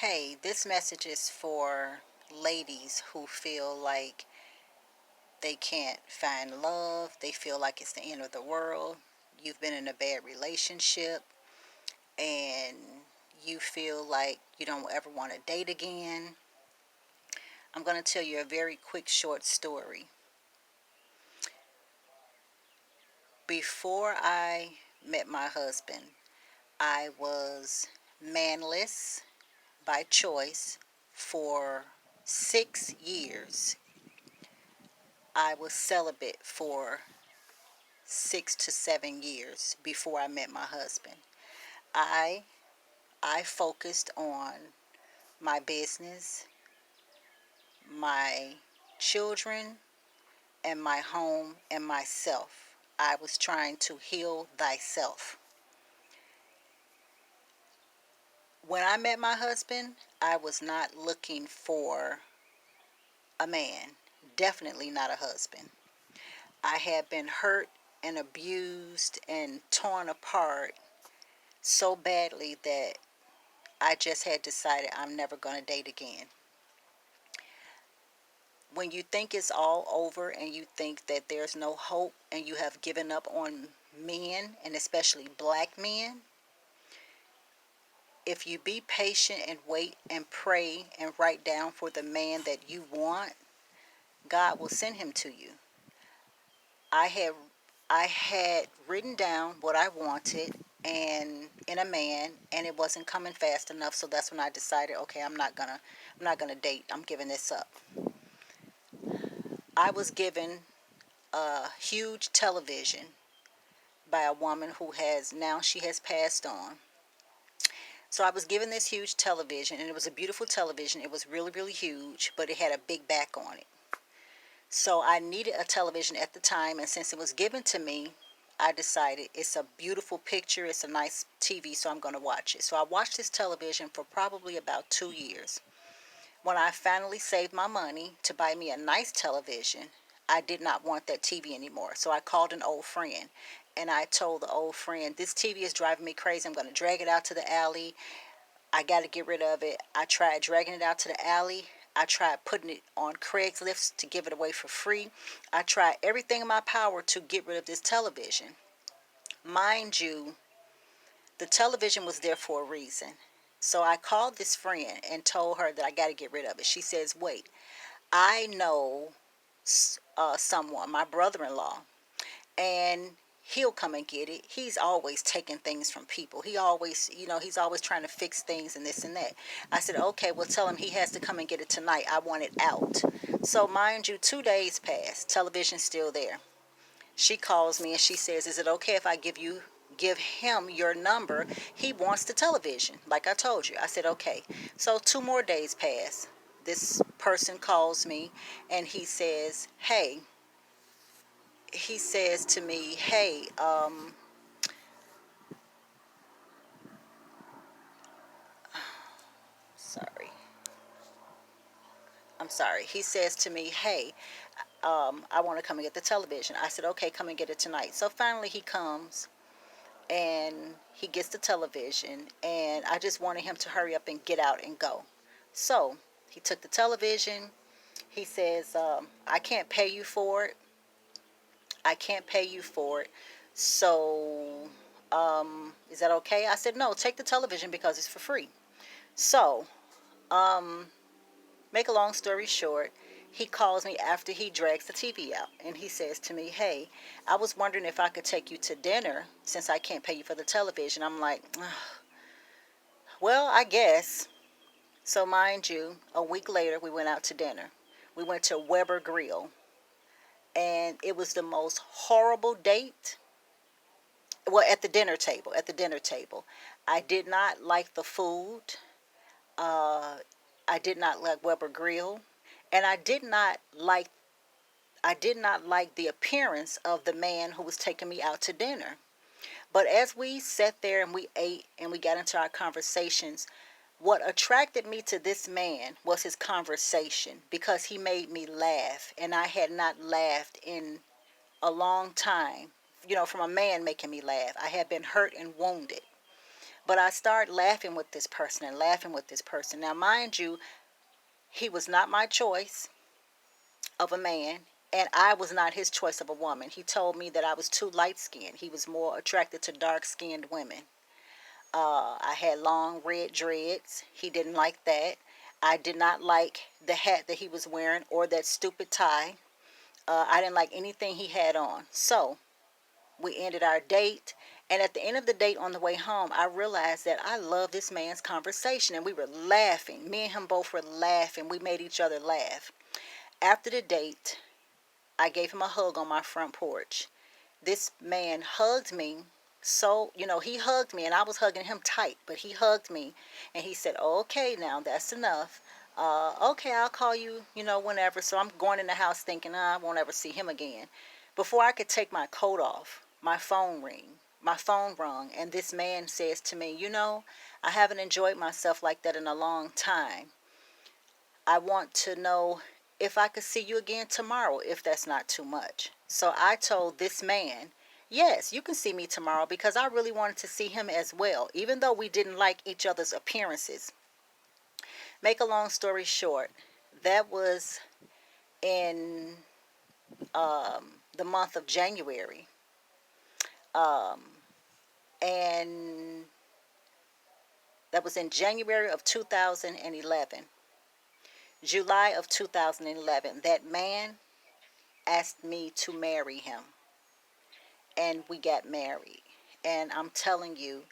Hey, this message is for ladies who feel like they can't find love. They feel like it's the end of the world. You've been in a bad relationship and you feel like you don't ever want to date again. I'm going to tell you a very quick, short story. Before I met my husband, I was manless by choice for 6 years. I was celibate for 6 to 7 years before I met my husband. I I focused on my business, my children, and my home and myself. I was trying to heal thyself. When I met my husband, I was not looking for a man, definitely not a husband. I had been hurt and abused and torn apart so badly that I just had decided I'm never going to date again. When you think it's all over and you think that there's no hope and you have given up on men, and especially black men, if you be patient and wait and pray and write down for the man that you want, God will send him to you. I had I had written down what I wanted and in a man, and it wasn't coming fast enough, so that's when I decided, okay, I'm not gonna date. I'm giving this up. I was given a huge television by a woman who she has passed on. So I was given this huge television, and it was a beautiful television. It was really, really huge, but it had a big back on it. So I needed a television at the time, and since it was given to me, I decided it's a beautiful picture, it's a nice TV, so I'm going to watch it. So I watched this television for probably about 2 years. When I finally saved my money to buy me a nice television, I did not want that TV anymore. So I called an old friend and I told the old friend, this TV is driving me crazy. I'm going to drag it out to the alley. I got to get rid of it. I tried dragging it out to the alley. I tried putting it on Craigslist to give it away for free. I tried everything in my power to get rid of this television. Mind you, the television was there for a reason. So I called this friend and told her that I got to get rid of it. She says, wait, I know someone, my brother-in-law, and he'll come and get it. He's always taking things from people. He's always trying to fix things and this and that. I said, okay, well, tell him he has to come and get it tonight. I want it out. So mind you, 2 days passed. Television's still there. She calls me and she says, is it okay if I give him your number? He wants the television, like I told you. I said, okay. So 2 more days pass. This person calls me and he says to me, hey, sorry. I'm sorry. He says to me, hey, I want to come and get the television. I said, okay, come and get it tonight. So finally he comes and he gets the television, and I just wanted him to hurry up and get out and go. So he took the television. He says, I can't pay you for it. I can't pay you for it. So, is that okay? I said, no, take the television because it's for free. So, um, make a long story short, he calls me after he drags the TV out and he says to me, hey, I was wondering if I could take you to dinner since I can't pay you for the television. I'm like, ugh, well, I guess. So, mind you, a week later, we went out to dinner. We went to Weber Grill, and it was the most horrible date. Well, at the dinner table. I did not like the food. Uh, I did not like Weber Grill, and I did not like the appearance of the man who was taking me out to dinner. But as we sat there and we ate and we got into our conversations, what attracted me to this man was his conversation because he made me laugh, and I had not laughed in a long time, from a man making me laugh. I had been hurt and wounded. But I started laughing with this person and laughing with this person. Now, mind you, he was not my choice of a man, and I was not his choice of a woman. He told me that I was too light skinned. He was more attracted to dark skinned women. I had long red dreads. He didn't like that. I did not like the hat that he was wearing or that stupid tie. I didn't like anything he had on. So we ended our date. And at the end of the date, on the way home, I realized that I love this man's conversation. And we were laughing. Me and him both were laughing. We made each other laugh. After the date, I gave him a hug on my front porch. This man hugged me. So, he hugged me and I was hugging him tight, but he hugged me and he said, okay, now that's enough. Okay, I'll call you, whenever. So I'm going in the house thinking, I won't ever see him again. Before I could take my coat off, my phone rung, and this man says to me, I haven't enjoyed myself like that in a long time. I want to know if I could see you again tomorrow, if that's not too much. So I told this man, yes, you can see me tomorrow, because I really wanted to see him as well, even though we didn't like each other's appearances. Make a long story short, that was in the month of January. Um, and that was in January of 2011. July of 2011, that man asked me to marry him, and we got married. And I'm telling you,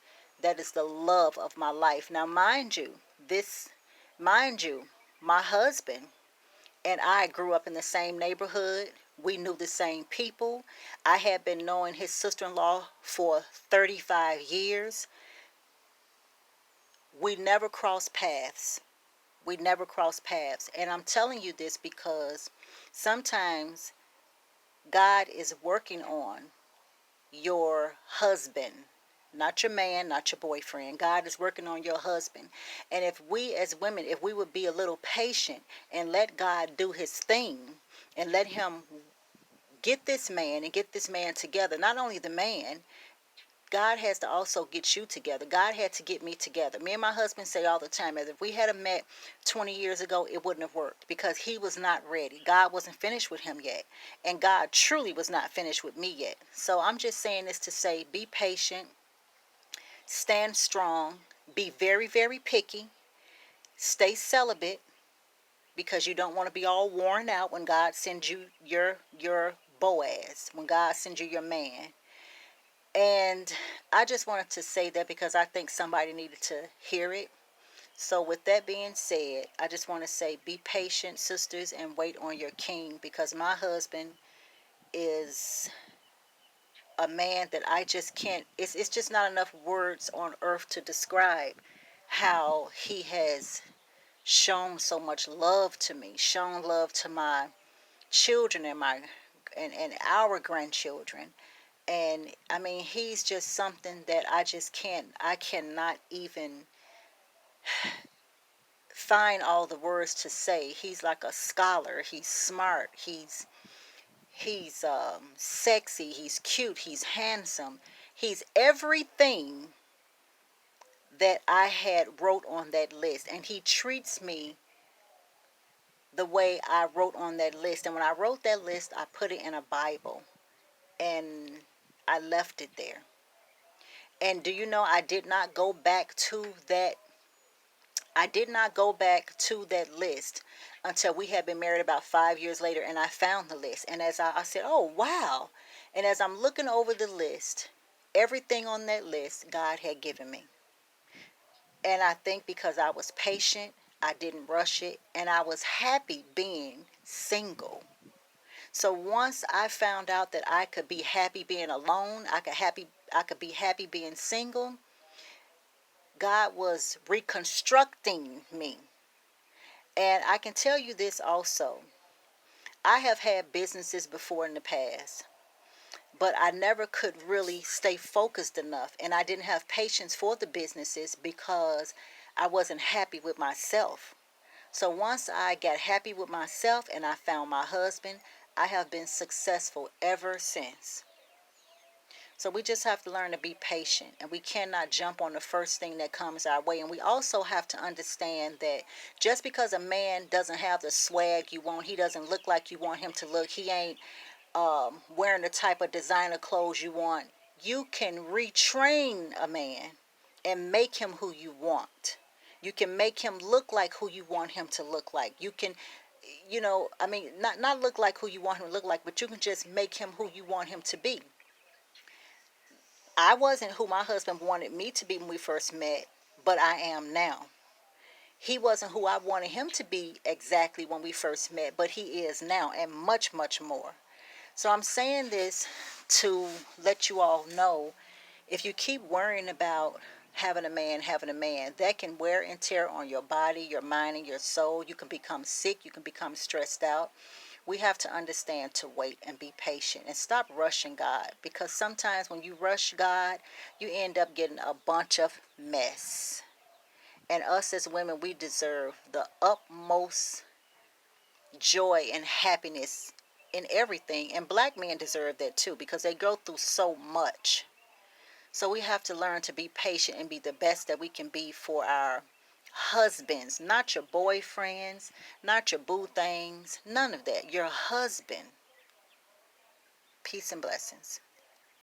that is the love of my life. Now, mind you, my husband and I grew up in the same neighborhood. We knew the same people. I had been knowing his sister-in-law for 35 years. We never crossed paths. We never crossed paths. And I'm telling you this because sometimes God is working on your husband, not your man, not your boyfriend. God is working on your husband. And if we as women, if we would be a little patient and let God do his thing and let him get this man and get this man together, not only the man, God has to also get you together. God had to get me together. Me and my husband say all the time that if we had met 20 years ago, it wouldn't have worked, because he was not ready. God wasn't finished with him yet. And God truly was not finished with me yet. So I'm just saying this to say, be patient, stand strong, be very, very picky, stay celibate, because you don't want to be all worn out when God sends you your Boaz, when God sends you your man. And I just wanted to say that because I think somebody needed to hear it. So with that being said, I just want to say, be patient, sisters, and wait on your king, because my husband is a man that I just can't, it's just not enough words on earth to describe how he has shown so much love to me, shown love to my children and our grandchildren. And I mean, he's just something that I cannot even find all the words to say. He's like a scholar. He's smart. He's sexy. He's cute. He's handsome. He's everything that I had wrote on that list. And he treats me the way I wrote on that list. And when I wrote that list, I put it in a Bible and I left it there. And do you know, I did not go back to that list until we had been married about 5 years later, and I found the list. And as I said, oh, wow. And as I'm looking over the list, everything on that list God had given me. And I think because I was patient, I didn't rush it, and I was happy being single. So once I found out that I could be happy being alone, I could be happy being single, God was reconstructing me. And I can tell you this also. I have had businesses before in the past, but I never could really stay focused enough. And I didn't have patience for the businesses because I wasn't happy with myself. So once I got happy with myself and I found my husband, I have been successful ever since. So we just have to learn to be patient, and we cannot jump on the first thing that comes our way. And we also have to understand that just because a man doesn't have the swag you want, he doesn't look like you want him to look, he ain't wearing the type of designer clothes you want, you can retrain a man and make him who you want. You can make him look like who you want him to look like. You can, I mean, not look like who you want him to look like, but you can just make him who you want him to be. I wasn't who my husband wanted me to be when we first met, but I am now. He wasn't who I wanted him to be exactly when we first met, but he is now, and much, much more. So I'm saying this to let you all know, if you keep worrying about having a man, that can wear and tear on your body, your mind, and your soul. You can become sick. You can become stressed out. We have to understand to wait and be patient and stop rushing God, because sometimes when you rush God, you end up getting a bunch of mess. And us as women, we deserve the utmost joy and happiness in everything. And black men deserve that too, because they go through so much. So we have to learn to be patient and be the best that we can be for our husbands, not your boyfriends, not your boo things, none of that. Your husband. Peace and blessings.